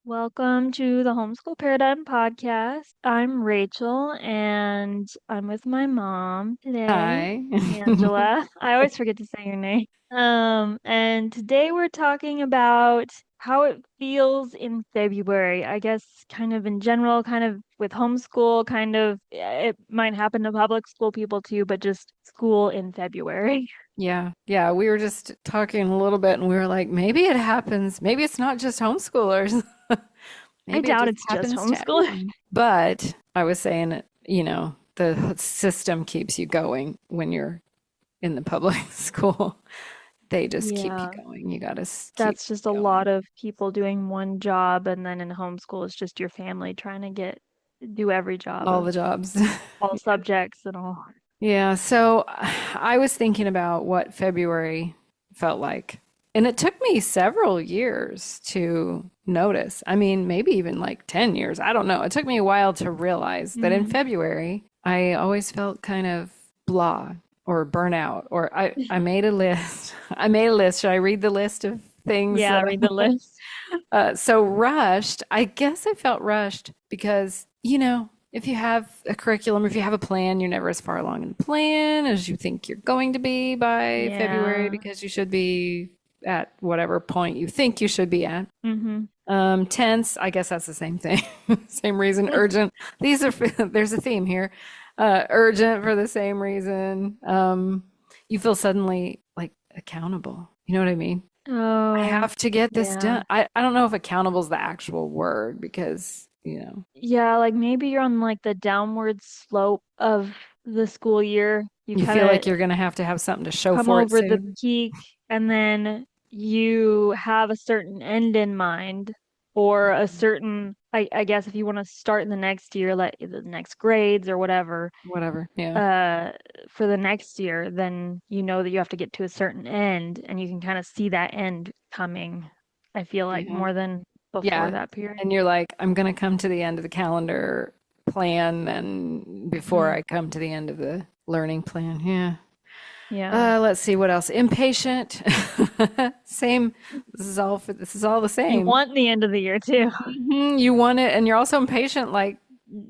Welcome to the Homeschool Paradigm Podcast. I'm Rachel and I'm with my mom today, Hi. Angela. I always forget to say your name. And today we're talking about how it feels in February. I guess kind of in general, kind of with homeschool, kind of it might happen to public school people too, but just school in February. Yeah. We were just talking a little bit and we were like, maybe it happens. Maybe it's not just homeschoolers. I Maybe it doubt just it's just happens to homeschool. everyone. But I was saying, the system keeps you going when you're in the public school. They just keep you Yeah. going. You gotta keep That's just a lot going. of people doing one job, and then in homeschool, it's just your family trying to do every job All of the jobs. all subjects and all. Yeah, so I was thinking about what February felt like. And it took me several years to notice. I mean, maybe even like 10 years. I don't know. It took me a while to realize that in Hmm. February, I always felt kind of blah or burnout. Or I made a list. I made a list. Should I read the list of things Yeah, that read the list. so rushed, I guess I felt rushed because, if you have a curriculum, if you have a plan, you're never as far along in the plan as you think you're going to be by February Yeah. because you should be at whatever point you think you should be at. Hmm. Tense, I guess that's the same thing. Same reason. Urgent. These are, there's a theme here. Urgent for the same reason. You feel suddenly like accountable. You know what I mean? I Oh, have to get this yeah. done. I don't know if accountable is the actual word because, Yeah, like maybe you're on like the downward slope of the school year. You you feel kind like of you're going to have something to show come for it over the soon. peak and then you have a certain end in mind or a certain I guess if you want to start in the next year like the next grades or whatever Whatever. Yeah. uh for the next year, then you know that you have to get to a certain end and you can kind of see that end coming. I feel like Yeah. more than before Yeah. that period. And you're like, I'm going to come to the end of the calendar plan and before Hmm. I come to the end of the learning plan. Yeah. Yeah. Let's see what else. Impatient. Same. This is all the You same. want the end of the year too. You want it and you're also impatient, like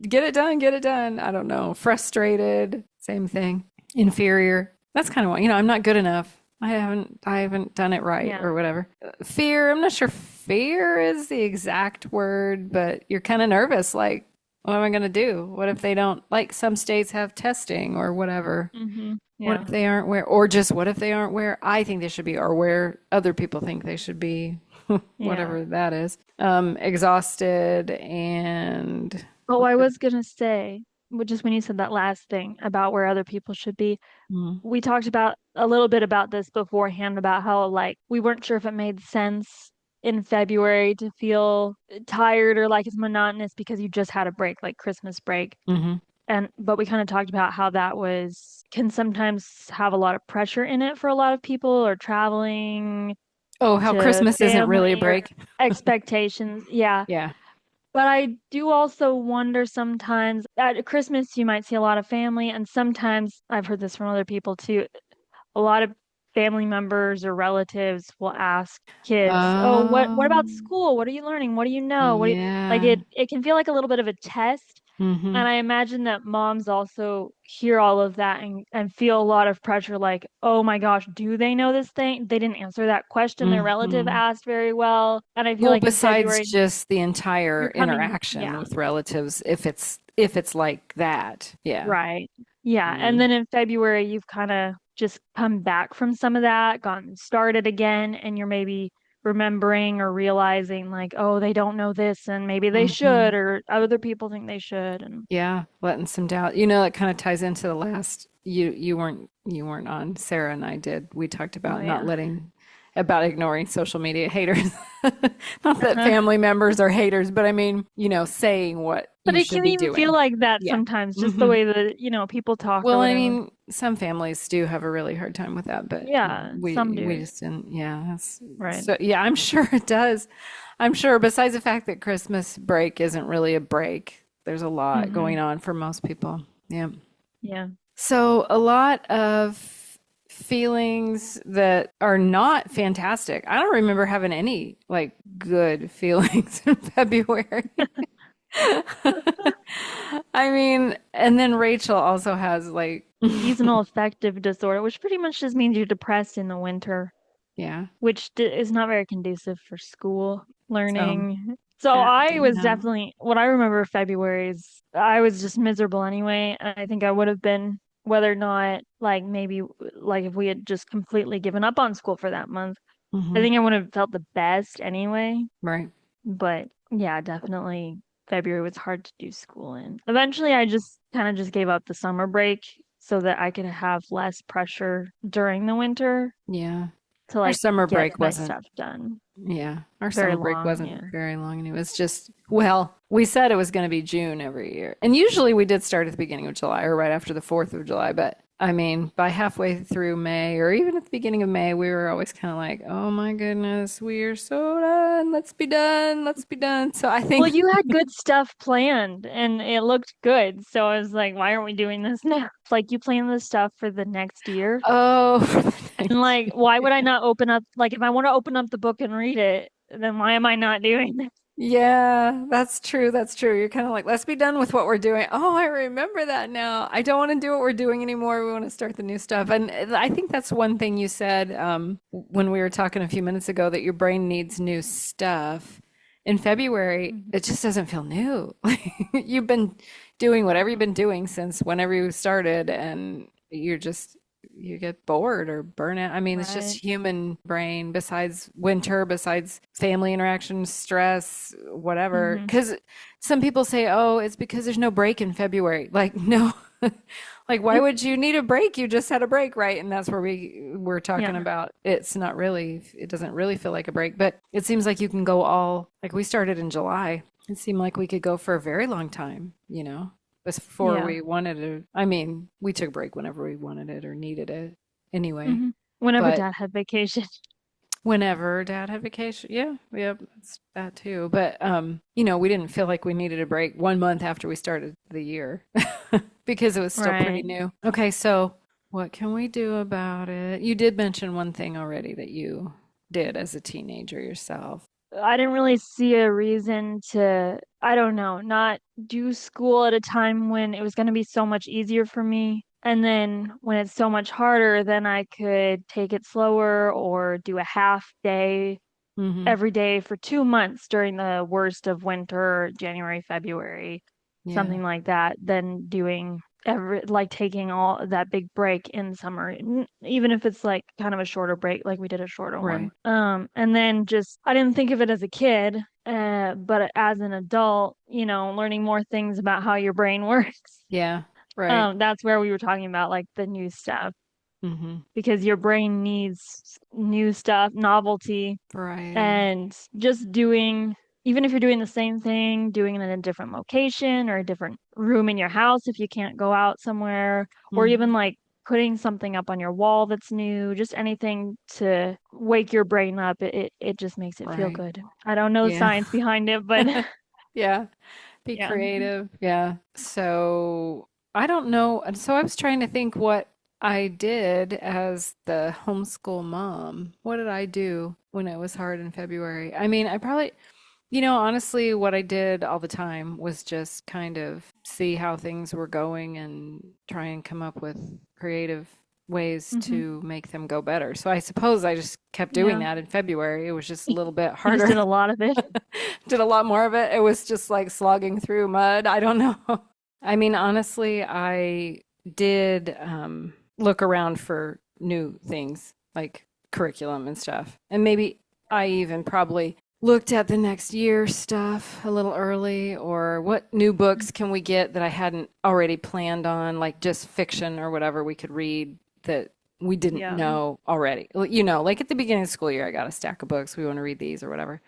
get it done, get it done. I don't know. Frustrated, same thing. Inferior. That's kind of what, I'm not good enough. I haven't done it right Yeah. or whatever. Fear, I'm not sure fear is the exact word, but you're kind of nervous like what am I going to do? What if they don't like some states have testing or whatever? Hmm. What Yeah. if they aren't where or just what if they aren't where I think they should be or where other people think they should be? Yeah. Whatever that is. Exhausted and Oh, I was gonna say, just when you said that last thing about where other people should be, mm, we talked about a little bit about this beforehand about how like we weren't sure if it made sense in February to feel tired or like it's monotonous because you just had a break, like Christmas break. hmm And but we kind of talked about how that was can sometimes have a lot of pressure in it for a lot of people or traveling oh, how to Christmas isn't really a family or break. expectations. Yeah. Yeah. But I do also wonder sometimes at Christmas you might see a lot of family, and sometimes I've heard this from other people too. A lot of family members or relatives will ask kids, "Oh, what about Um, school? What are you learning? What do you know? What do you-" like yeah. it can feel like a little bit of a test. hmm And I imagine that moms also hear all of that and feel a lot of pressure, like, oh my gosh, do they know this thing? They didn't answer that question their relative hmm asked very well. And I feel Well, like in besides February, just the entire you're coming, interaction yeah. with relatives, if it's like that, yeah. Right. Yeah. Yeah. And then in February, you've kind of just come back from some of that, gotten started again, and you're maybe remembering or realizing, like, oh, they don't know this, and maybe they should, hmm or other people think they should. And Yeah, letting some doubt. It kind of ties into the last you weren't on. Sarah and I did. We talked oh, about not yeah. letting about ignoring social media haters. Not that family members are haters, but I mean, saying what But you it should can be even feel doing. like that Yeah. sometimes, just the hmm way that, people talk or Well, I whatever. mean, some families do have a really hard time with that, but Yeah, some we do. just didn't. Yeah, Right. so yeah, I'm sure it does. I'm sure. Besides the fact that Christmas break isn't really a break, there's a lot Hmm. going on for most people. Yeah. Yeah. So a lot of feelings that are not fantastic. I don't remember having any like good feelings in February. I mean, and then Rachel also has like, Seasonal affective disorder, which pretty much just means you're depressed in the winter, yeah. which is not very conducive for school So, learning. So I was yeah. definitely, what I remember of February is I was just miserable anyway. And I think I would have been, whether or not, like maybe, like if we had just completely given up on school for that month, I Hmm. think I would have felt the best anyway. Right. But yeah, definitely February was hard to do school in. Eventually, I just kind of just gave up the summer break so that I could have less pressure during the winter Yeah. to Our like summer get break my wasn't, stuff done. yeah, our Very summer break long, wasn't yeah. very long. And it was just, well, we said it was going to be June every year. And usually we did start at the beginning of July or right after the 4th of July. But I mean, by halfway through May or even at the beginning of May, we were always kind of like, oh my goodness, we are so done. Let's be done. Let's be done. So I Well, think, you had good stuff planned and it looked good. So I was like, why aren't we doing this now? Like you plan this stuff for the next year. oh, for the And next like, why would I not open up, like if I want to open up the book and read it, then why am I not doing this? Yeah, that's true. That's true. You're kind of like, let's be done with what we're doing. Oh, I remember that now. I don't want to do what we're doing anymore. We want to start the new stuff. And I think that's one thing you said when we were talking a few minutes ago that your brain needs new stuff. In February, Mhm. it just doesn't feel new. You've been doing whatever you've been doing since whenever you started, and you're just you get bored or burn out. I mean, it's just Right. human brain besides winter, besides family interactions, stress, whatever. Hmm. Because some people say, oh, it's because there's no break in February. Like, no. Like, why would you need a break? You just had a break, right? And that's where we were talking Yeah. about it's not really, it doesn't really feel like a break, but it seems like you can go all, like we started in July. It seemed like we could go for a very long time, before Yeah. we wanted to. I mean, we took a break whenever we wanted it or needed it anyway. Hmm. Whenever But dad had vacation. whenever dad had vacation, yeah, yep, that's that too. But we didn't feel like we needed a break 1 month after we started the year because it was still pretty Right. new. Okay, so what can we do about it? You did mention one thing already that you did as a teenager yourself. I didn't really see a reason to, I don't know, not do school at a time when it was going to be so much easier for me. And then when it's so much harder, then I could take it slower or do a half day Mm-hmm. every day for 2 months during the worst of winter, January, February, Yeah, something like that, than doing every like taking all that big break in summer, even if it's like kind of a shorter break, like we did a shorter one. right. And then just I didn't think of it as a kid, but as an adult, learning more things about how your brain works. Yeah, right. That's where we were talking about like the new stuff Mm-hmm. because your brain needs new stuff, novelty, Variety. and just doing, even if you're doing the same thing, doing it in a different location or a different room in your house if you can't go out somewhere, or even Mm-hmm. like putting something up on your wall that's new, just anything to wake your brain up. It just makes it feel Right. good. I don't know the Yeah. science behind it, but Yeah. Be yeah. creative. Yeah. So I don't know. And so I was trying to think what I did as the homeschool mom. What did I do when it was hard in February? I mean, I probably, honestly, what I did all the time was just kind of see how things were going and try and come up with creative ways Hmm. to make them go better. So I suppose I just kept doing Yeah. that in February. It was just a little bit You just harder. did a lot of it. Did a lot more of it. It was just like slogging through mud. I don't know. I mean, honestly, I did look around for new things like curriculum and stuff. And maybe I even probably looked at the next year stuff a little early or what new books can we get that I hadn't already planned on, like just fiction or whatever we could read that we didn't Yeah. know already. Like at the beginning of the school year, I got a stack of books. We want to read these or whatever.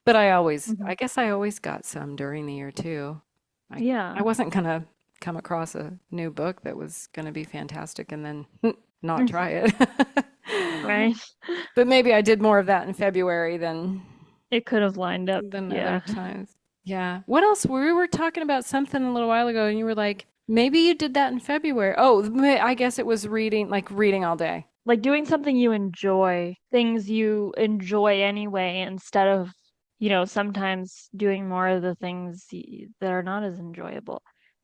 But Hmm. I guess I always got some during the year too. I Yeah. wasn't gonna come across a new book that was gonna be fantastic and then not try it. Right. But maybe I did more of that in February It could have lined up. than other Yeah. times. Yeah. What else? We were talking about something a little while ago, and you were like, maybe you did that in February. Oh, I guess it was reading, like reading all day. like doing something you enjoy, things you enjoy anyway, instead of, sometimes doing more of the things that are not as enjoyable.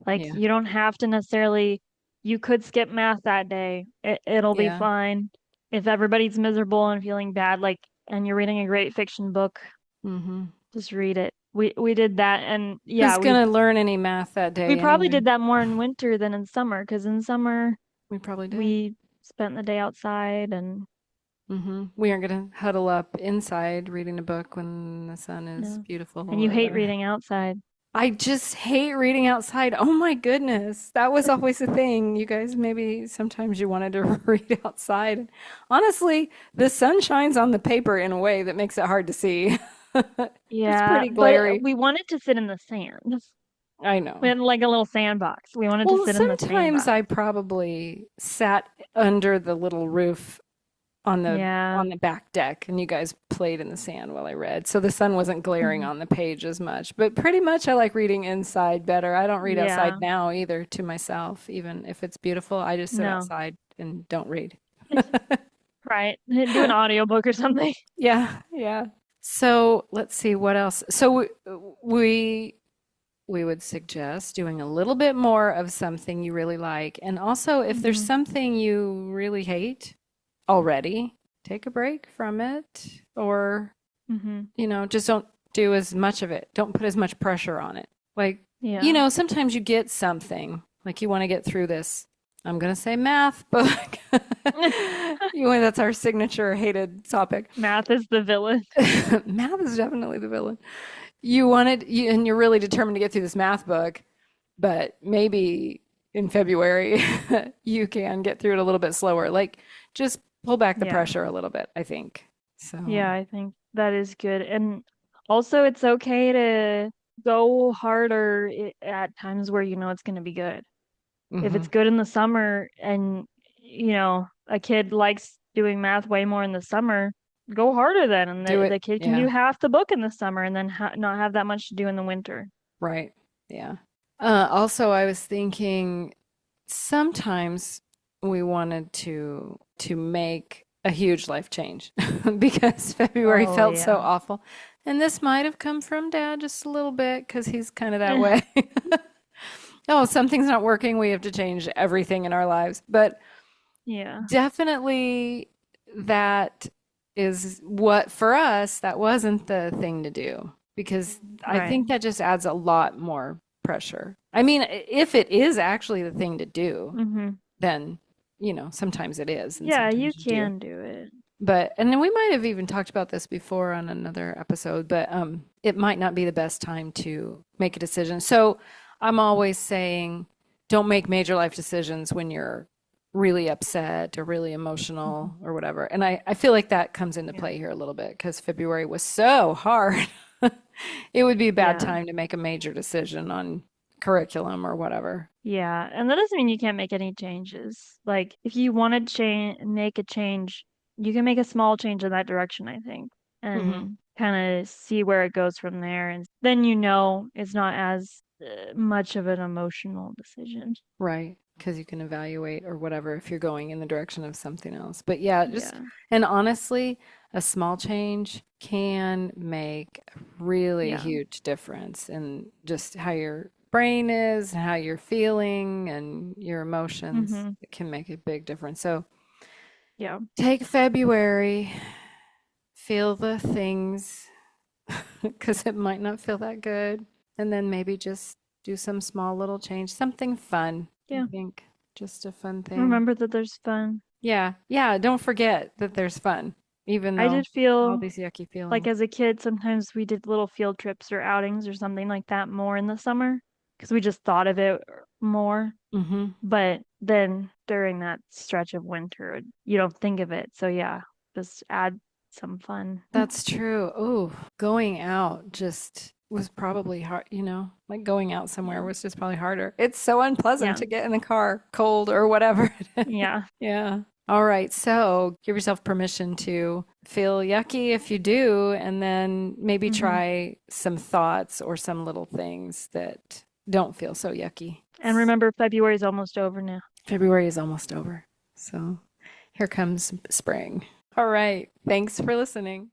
Like Yeah. you don't have to necessarily, you could skip math that day. It'll be Yeah. fine. If everybody's miserable and feeling bad, like, and you're reading a great fiction book, Hmm. just read it. We did that, and yeah, Who's we gonna learn any math that we day probably anyway? did that more in winter than in summer, because in summer We probably did. we spent the day outside and We aren't gonna huddle up inside reading a book when the sun is yeah. beautiful And you or hate whatever. reading outside. I just hate reading outside. Oh my goodness. That was always a thing. You guys, maybe sometimes you wanted to read outside. Honestly, the sun shines on the paper in a way that makes it hard to see. It's Yeah, pretty but glary. we wanted to sit in the sand. I We know. had like a little sandbox. We wanted to Well, sit in the sometimes sandbox. I probably sat under the little roof on the Yeah. back deck and you guys played in the sand while I read. So the sun wasn't glaring Mhm. on the page as much. But pretty much I like reading inside better. I don't read outside Yeah. now either to myself, even if it's beautiful. I just sit No. outside and don't read. Right. Do an audiobook or something. Yeah, yeah. So let's see what else. So we we would suggest doing a little bit more of something you really like. And also, if there's Hmm. something you really hate already, take a break from it or, Hmm. just don't do as much of it. Don't put as much pressure on it. Like, Yeah. sometimes you get something, like you want to get through this, I'm going to say math book. That's our signature hated topic. Math is the villain. Math is definitely the villain. And you're really determined to get through this math book, but maybe in February you can get through it a little bit slower. Like just pull back the Yeah. pressure a little bit, I think. So, Yeah, I think that is good. And also, it's okay to go harder at times where you know it's going to be good. If hmm it's good in the summer and, a kid likes doing math way more in the summer, go harder then. And do the it. kid can do Yeah, half the book in the summer and then not have that much to do in the winter. right. Yeah. Also, I was thinking sometimes we wanted to make a huge life change because February Oh, felt so yeah. awful. And this might have come from Dad just a little bit because he's kind of that way. Oh, something's not working. We have to change everything in our lives. But Yeah. definitely that is what for us, that wasn't the thing to do because I Right. think that just adds a lot more pressure. I mean, if it is actually the thing to do, Hmm. then, sometimes it is and Yeah, you sometimes you do. can do it. But and then we might have even talked about this before on another episode, but it might not be the best time to make a decision. So I'm always saying don't make major life decisions when you're really upset or really Mhm. emotional or whatever. And I feel like that comes into Yeah. play here a little bit because February was so hard. It would be a bad Yeah. time to make a major decision on curriculum or whatever. Yeah. And that doesn't mean you can't make any changes. Like, if you want to make a change, you can make a small change in that direction, I think, Hmm. and kind of see where it goes from there. And then it's not as much of an emotional decision. Right. Because you can evaluate or whatever if you're going in the direction of something else. But yeah, Yeah. and honestly, a small change can make a really Yeah. huge difference in just how your brain is and how you're feeling and your emotions. Hmm. It can make a big difference. So Yeah. take February, feel the things because it might not feel that good. And then maybe just do some small little change, something fun, I Yeah. think. Just a fun thing. Remember that there's fun. Yeah. Yeah. Don't forget that there's fun, even I though did all feel these yucky like feelings. as a kid, sometimes we did little field trips or outings or something like that more in the summer because we just thought of it more. Hmm. But then during that stretch of winter, you don't think of it. So yeah, just add some fun. That's true. Oh, going out just was probably hard, like going out somewhere Yeah. was just probably harder. It's so unpleasant Yeah. to get in the car cold or whatever. Yeah. Yeah. All right. So give yourself permission to feel yucky if you do, and then maybe Hmm. try some thoughts or some little things that don't feel so yucky. And remember, February is almost over now. February is almost over. So here comes spring. All right. Thanks for listening.